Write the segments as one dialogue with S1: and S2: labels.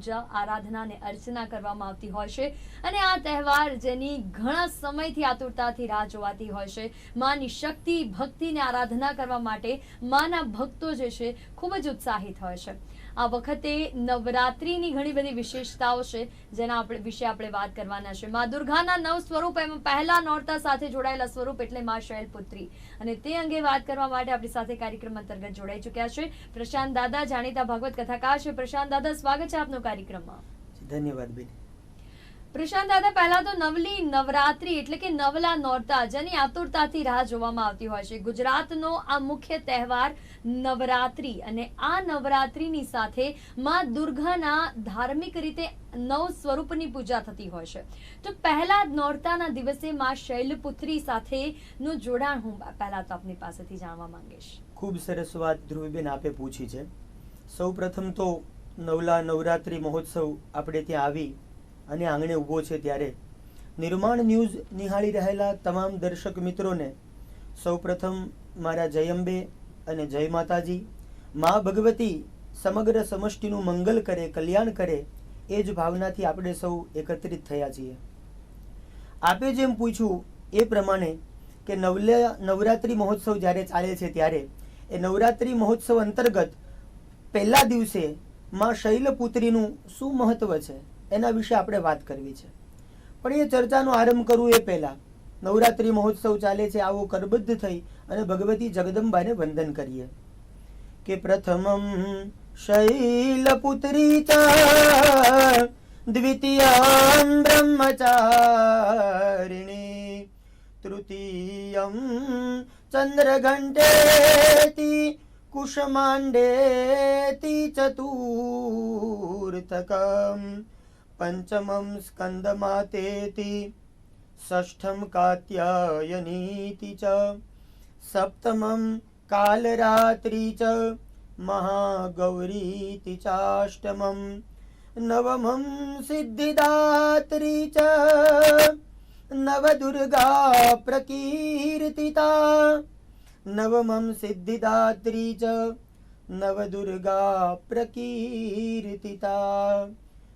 S1: પૂજા આરાધના અને અર્ચના કરવામાં આવતી હોય છે અને આ તહેવાર જેની ઘણા સમયથી આતુરતાથી રાહ જોવાતી હોય છે, માની શક્તિ ભક્તિને આરાધના કરવા માટે માના ભક્તો જે છે ખૂબ જ ઉત્સાહિત હોય છે. આ વખતે નવરાત્રીની ઘણી બધી વિશેષતાઓ છે જેના વિશે આપણે વાત કરવાના છે. મા દુર્ગાના 9 સ્વરૂપ, એમાં પહેલા નોરતા સાથે જોડાયેલા સ્વરૂપ એટલે મા શૈલપુત્રી, અને તે અંગે વાત કરવા માટે આપણી સાથે કાર્યક્રમ અંતર્ગત જોડાઈ ચૂક્યા છે પ્રશાંત દાદા, જાણીતા ભાગવત કથાકાર છે. પ્રશાંત દાદા, સ્વાગત છે આપનો કાર્યક્રમમાં.
S2: ધન્યવાદ બેન.
S1: પ્રશાંત દાદા, પહેલા તો નવલી નવરાત્રી એટલે કે નવલા નોરતા જેની આતુરતાથી રાહ જોવામાં આવતી હોય છે. ગુજરાતનો આ મુખ્ય તહેવાર નવરાત્રી, અને આ નવરાત્રીની સાથે માં દુર્ગાના ધાર્મિક રીતે 9 સ્વરૂપની પૂજા થતી હોય છે. તો પહેલા નોરતાના દિવસે માં શૈલપુત્રી સાથેનું જોડાણ હું પહેલા તો આપની પાસેથી જાણવા માંગીશ.
S2: ખૂબ સરસ વાત ધ્રુવીબેન આપે પૂછી છે. સૌ પ્રથમ તો નવલા નવરાત્રી મહોત્સવ આપણે ત્યાં આવી અને આંગણે ઊભો છે ત્યારે નિર્માણ ન્યૂઝ નિહાળી રહેલા તમામ દર્શક મિત્રોને સૌ પ્રથમ મારા જય અંબે અને જય માતાજી. મા ભગવતી સમગ્ર સમષ્ટિનું મંગલ કરે, કલ્યાણ કરે, એ જ ભાવનાથી આપણે સૌ એકત્રિત થયા છીએ. આપે જેમ પૂછ્યું એ પ્રમાણે કે નવરાત્રી મહોત્સવ જ્યારે ચાલે છે ત્યારે એ નવરાત્રી મહોત્સવ અંતર્ગત પહેલા દિવસે માં શૈલપુત્રીનું શું મહત્વ છે એના વિશે આપણે વાત કરવી છે. પણ એ ચર્ચાનો આરંભ કરવું એ પહેલા નવરાત્રી મહોત્સવ ચાલે છે, આવો કરબદ્ધ થઈ અને ભગવતી જગદંબાને વંદન કરીએ કે પ્રથમમ શૈલપુત્રી ચા દ્વિતીયમ બ્રહ્મચારિણી તૃતીયમ ચંદ્રઘંટેતિ કુશમાંડેતિ ચતુર્થકમ પંચમમ સ્કંદમાતેતિ ષષ્ઠમ કાત્યાયનીતિ ચ સપ્તમમ કાલરાત્રી ચ મહાગૌરીતિ ચાષ્ટમમ નવમમ સિદ્ધિદાત્રી ચ નવદુર્ગા પ્રકીર્તિતા નવમમ સિદ્ધિદાત્રી ચ નવદુર્ગા પ્રકીર્તિતા.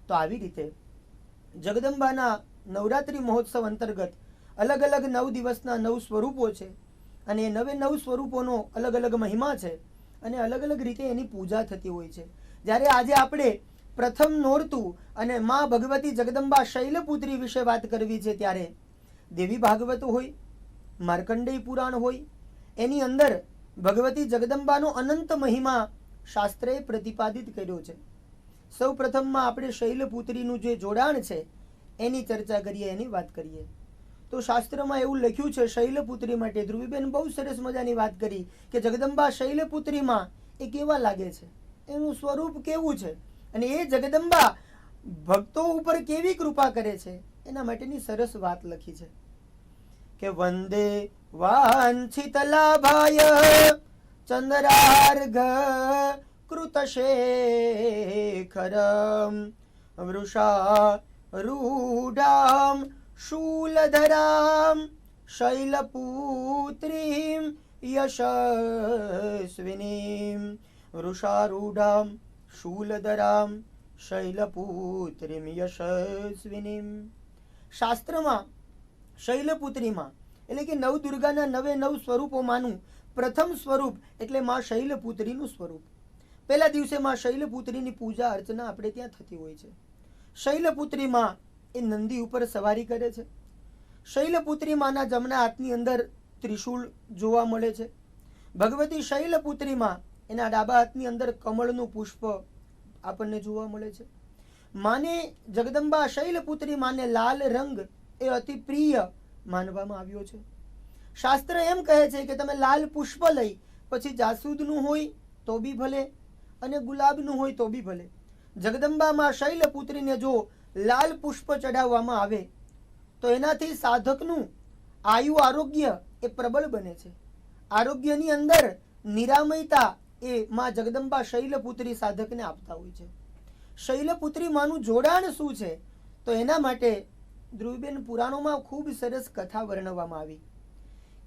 S2: તો આવી રીતે જગદંબાના નવરાત્રી મહોત્સવ અંતર્ગત અલગ અલગ 9 દિવસના 9 સ્વરૂપો છે અને એ 9 સ્વરૂપોનો અલગ અલગ મહિમા છે અને અલગ અલગ રીતે એની પૂજા થતી હોય છે. જ્યારે આજે આપણે પ્રથમ નોરતું અને મા ભગવતી જગદંબા શૈલપુત્રી વિશે વાત કરવી છે ત્યારે દેવી ભાગવત હોય, માર્કંડેય પુરાણ હોય, એની અંદર ભગવતી જગદંબાનો અનંત મહિમા શાસ્ત્રએ પ્રતિપાદિત કર્યો છે. સૌ પ્રથમમાં આપણે શૈલપુત્રીનું જે જોડાણ છે એની ચર્ચા કરીએ, એની વાત કરીએ તો શાસ્ત્રમાં એવું લખ્યું છે શૈલપુત્રી માટે. ધ્રુવીબેન બહુ સરસ મજાની વાત કરી કે જગદંબા શૈલપુત્રીમાં એ કેવા લાગે છે, એનું સ્વરૂપ કેવું છે અને એ જગદંબા ભક્તો ઉપર કેવી કૃપા કરે છે એના માટેની સરસ વાત લખી છે કે વંદે વાંછિત લાભાય ચંદ્રાર્ઘ કૃતશેખરમ વૃષા રૂઢામ શૂલધરામ શૈલપુત્રીમ યશસ્વિનીમ વૃષારૂઢામ શૂલધરામ શૈલપુત્રીમ યશસ્વિનીમ. શાસ્ત્રમાં શૈલપુત્રીમાં એટલે કે નવદુર્ગાના 9 સ્વરૂપોમાંનું પ્રથમ સ્વરૂપ એટલે માં શૈલપુત્રીનું સ્વરૂપ. પહેલા દિવસે માં શૈલપુત્રીની પૂજા અર્ચના આપણે ત્યાં થતી હોય છે. શૈલપુત્રી માં એ નંદી ઉપર સવારી કરે છે. શૈલપુત્રી માના જમણા હાથની અંદર ત્રિશૂળ જોવા મળે છે. ભગવતી શૈલપુત્રી માં એના ડાબા હાથની અંદર કમળનું પુષ્પ આપણને જોવા મળે છે. માને જગદંબા શૈલપુત્રી માને લાલ રંગ એ અતિ પ્રિય માનવામાં આવ્યો છે. શાસ્ત્ર એમ કહે છે કે તમે લાલ પુષ્પ લઈ પછી જાસૂદનું હોય તો બી ભલે અને ગુલાબનું હોય તો બી ભલે. જગદંબામાં શૈલપુત્રીને જો લાલ પુષ્પ ચડાવવામાં આવે તો એનાથી સાધકનું આયુ આરોગ્ય એ પ્રબળ બને છે. આરોગ્યની અંદર નિરામયતા એ માં જગદંબા શૈલપુત્રી સાધકને આપતા હોય છે. શૈલપુત્રી માનું જોડાણ શું છે તો એના માટે ધ્રુવીબેન પુરાણોમાં ખૂબ સરસ કથા વર્ણવવામાં આવી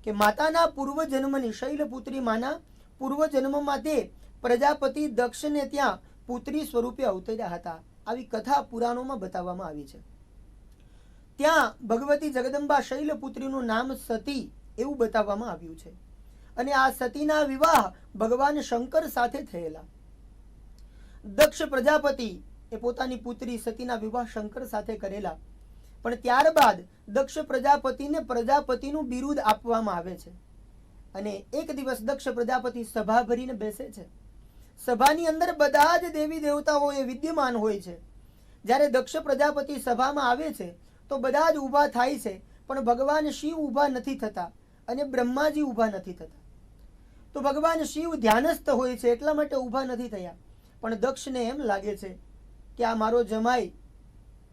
S2: કે માતાના પૂર્વજન્મની શૈલપુત્રી માના પૂર્વજન્મમાં તે પ્રજાપતિ દક્ષને ત્યાં પુત્રી સ્વરૂપે અવતર્યા હતા. આવી કથા પુરાણોમાં બતાવવામાં આવી છે. ત્યાં ભગવતી જગદંબા શૈલપુત્રીનું નામ સતી એવું બતાવવામાં આવ્યું છે. અને આ સતીના વિવાહ ભગવાન શંકર સાથે થયેલા. દક્ષ પ્રજાપતિ એ પોતાની પુત્રી સતીના વિવાહ શંકર સાથે કરેલા. પણ ત્યારબાદ દક્ષ પ્રજાપતિને પ્રજાપતિનું બિરુદ આપવામાં આવે છે. અને એક દિવસ દક્ષ પ્રજાપતિ સભા ભરીને બેસે છે. સભાની અંદર બધા જ દેવી દેવતાઓ એ વિદ્યમાન હોય છે. જ્યારે દક્ષ પ્રજાપતિ સભામાં આવે છે તો બધા જ ઊભા થાય છે, પણ ભગવાન શિવ ઊભા નથી થતા અને બ્રહ્માજી ઊભા નથી થતા. તો ભગવાન શિવ ધ્યાનસ્થ હોય છે એટલા માટે ઊભા નથી થયા. પણ દક્ષને એમ લાગે છે કે આ મારો જમાઈ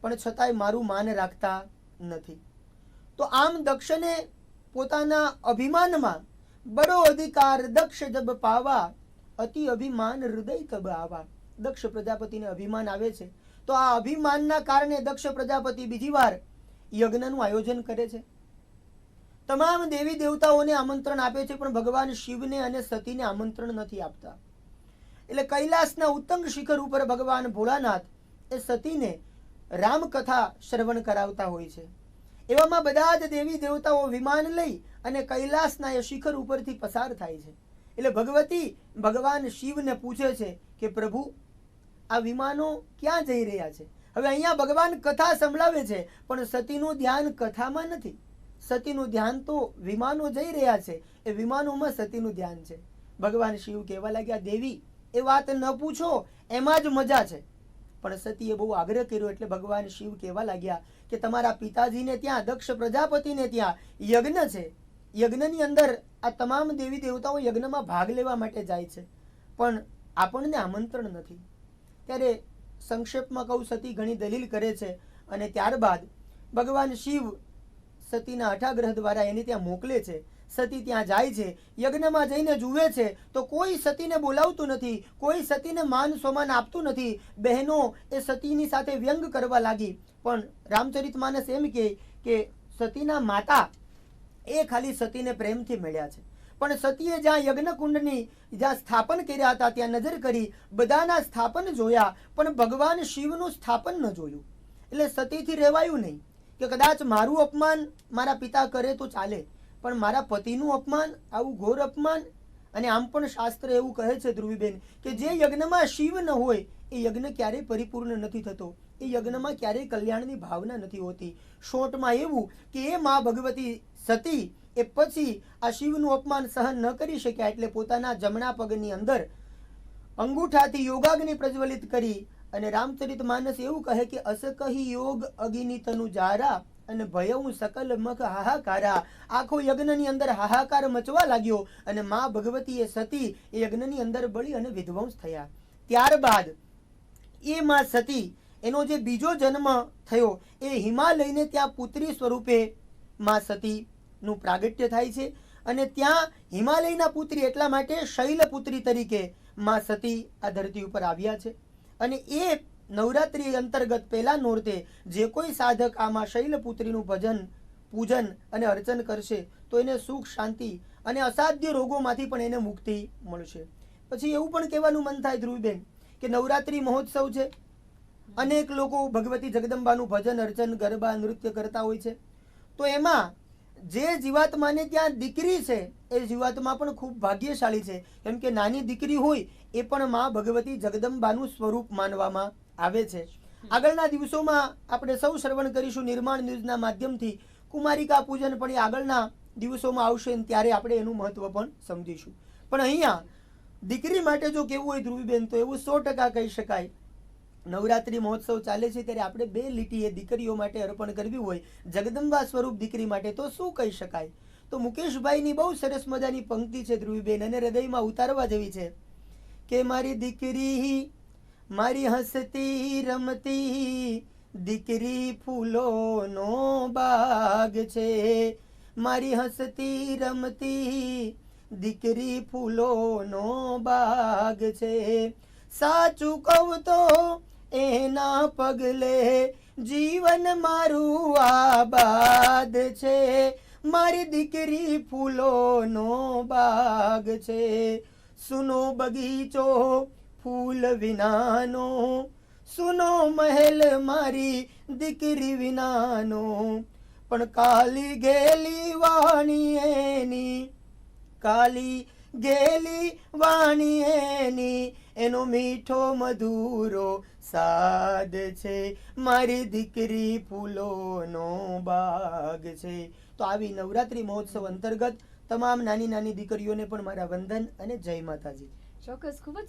S2: પણ છતાંય મારું માન રાખતા નથી. તો આમ દક્ષને પોતાના અભિમાનમાં બડો અધિકાર દક્ષ જબ પાવા, અતિ અભિમાન હૃદય તબ આવા. દક્ષ પ્રજાપતિને અભિમાન આવે છે. તો આ અભિમાનના કારણે દક્ષ પ્રજાપતિ બીજી વાર યજ્ઞનું આયોજન કરે છે. તમામ દેવી દેવતાઓને આમંત્રણ આપે છે, પણ ભગવાન શિવને અને સતીને આમંત્રણ નથી આપતા. એટલે કૈલાસના ઉત્તંગ શિખર ઉપર ભગવાન ભોળાનાથ એ સતીને રામકથા શ્રવણ કરાવતા હોય છે. એવામાં બધા જ દેવી દેવતાઓ વિમાન લઈ અને કૈલાસના એ શિખર ઉપરથી પસાર થાય છે. એટલે ભગવતી ભગવાન શિવને પૂછે છે કે પ્રભુ, આ વિમાનો ક્યાં જઈ રહ્યા છે? હવે અહીંયા ભગવાન કથા સંભળાવે છે, પણ સતીનું ધ્યાન કથામાં નથી. સતીનું ધ્યાન તો વિમાનો જઈ રહ્યા છે, એ વિમાનોમાં સતીનું ધ્યાન છે. ભગવાન શિવ કહેવા લાગ્યા, દેવી એ વાત ન પૂછો, એમાં જ મજા છે. પણ સતીએ બહુ આગ્રહ કર્યો એટલે ભગવાન શિવ કહેવા લાગ્યા કે તમારા પિતાજીને ત્યાં દક્ષ પ્રજાપતિને ત્યાં યજ્ઞ છે. યજ્ઞની અંદર આ તમામ દેવી દેવતાઓ યજ્ઞમાં ભાગ લેવા માટે જાય છે, પણ આપણને આમંત્રણ નથી. ત્યારે સંક્ષેપમાં કહું, સતી ઘણી દલીલ કરે છે અને ત્યારબાદ ભગવાન શિવ સતીના હઠાગ્રહ દ્વારા એને ત્યાં મોકલે છે. સતી ત્યાં જાય છે. યજ્ઞમાં જઈને જુએ છે તો કોઈ સતીને બોલાવતું નથી, કોઈ સતીને માન સન્માન આપતું નથી. બહેનો એ સતીની સાથે વ્યંગ કરવા લાગી. પણ રામચરિતમાનસ એમ કહે કે સતીના માતા એ ખાલી સતીને પ્રેમથી મળ્યા છે. પણ સતીએ જ્યાં યજ્ઞકુંડની જ્યાં સ્થાપન કર્યા હતા ત્યાં નજર કરી, બધાના સ્થાપન જોયા, પણ ભગવાન શિવનું સ્થાપન ન જોયું. એટલે સતીથી રહેવાયું નહીં કે કદાચ મારું અપમાન મારા પિતા કરે તો ચાલે, પણ મારા પતિનું અપમાન, આવું ઘોર અપમાન. અને આમ પણ શાસ્ત્ર એવું કહે છે ધ્રુવીબેન કે જે યજ્ઞમાં શિવ ન હોય એ યજ્ઞ ક્યારેય પરિપૂર્ણ નથી થતો. એ યજ્ઞમાં ક્યારેય કલ્યાણની ભાવના નથી હોતી. શોર્ટમાં એવું કે એ માં ભગવતી સતી એ પછી આ શિવનું અપમાન સહન ન કરી શક્યા એટલે પોતાના જમણા પગની અંદર અંગૂઠાથી યોગાગ્નિ પ્રજ્વલિત કરી અને રામચરિતમાનસ એવું કહે કે અસકહી યોગ અગિની તનુ જારા અને ભયઉ સકલ મખ હાહાકારા. આખો યજ્ઞની અંદર હાહાકાર મચવા લાગ્યો અને માં ભગવતી એ સતી એ યજ્ઞની અંદર બળી અને વિધ્વંસ થયા. ત્યારબાદ એ માં સતી એનો જે બીજો જન્મ થયો એ હિમાલયને ત્યાં પુત્રી સ્વરૂપે માં સતીનું પ્રાગટ્ય થાય છે. અને ત્યાં હિમાલયના પુત્રી એટલા માટે શૈલપુત્રી તરીકે માં સતી આ ધરતી ઉપર આવ્યા છે. અને એ નવરાત્રી અંતર્ગત પહેલા નોરતે જે કોઈ સાધક આમાં શૈલપુત્રીનું ભજન, પૂજન અને અર્ચન કરશે તો એને સુખ, શાંતિ અને અસાધ્ય રોગોમાંથી પણ એને મુક્તિ મળશે. પછી એવું પણ કહેવાનું મન થાય ધ્રુવીબેન કે નવરાત્રી મહોત્સવ છે, અનેક લોકો ભગવતી જગદંબાનું ભજન, અર્ચન, ગરબા, નૃત્ય કરતા હોય છે. તો એમાં જે જીવાત્માને ત્યાં દીકરી છે એ જીવાત્મા પણ ખૂબ ભાગ્યશાળી છે. કેમ કે નાની દીકરી હોય એ પણ માં ભગવતી જગદંબાનું સ્વરૂપ માનવામાં આવે છે. આગળના દિવસોમાં આપણે સૌ શ્રવણ કરીશું નિર્માણ ન્યૂઝના માધ્યમથી. કુમારિકા પૂજન પણ એ આગળના દિવસોમાં આવશે ત્યારે આપણે એનું મહત્વ પણ સમજીશું. પણ અહીંયા દીકરી માટે જો કેવું હોય ધ્રુવીબેન તો એવું 100% કહી શકાય. નવરાત્રી મહોત્સવ ચાલે છે ત્યારે આપણે 2 લીટીએ દીકરીઓ માટે અર્પણ કરવી હોય જગદંબા સ્વરૂપ દીકરી માટે તો શું કહી શકાય? તો મુકેશભાઈની બહુ સરસ મજાની પંક્તિ છે ધ્રુવીબેન અને હૃદયમાં ઉતારવા જેવી છે કે મારી દીકરી મારી હસતી રમતી દીકરી ફૂલોનો બાગ છે. મારી હસતી રમતી દીકરી ફૂલોનો બાગ છે. સાચું કહું તો એના પગલે જીવન મારું આબાદ છે. મારી દીકરી ફૂલોનો બાગ છે. સુનો બગીચો ફૂલ વિનાનો, સુનો મહેલ મારી દીકરી વિનાનો, પણ કાલી ગેલી વાણી એની, કાલી ગેલી વાણી એની, એનો મીઠો મધુરો સાદ છે, મારી દીકરી ફૂલોનો બાગ છે. તો આવી નવરાત્રી મહોત્સવ અંતર્ગત તમામ નાની નાની દીકરીઓને પણ મારા વંદન અને જય માતાજી.
S1: ચોક્કસ, ખૂબ જ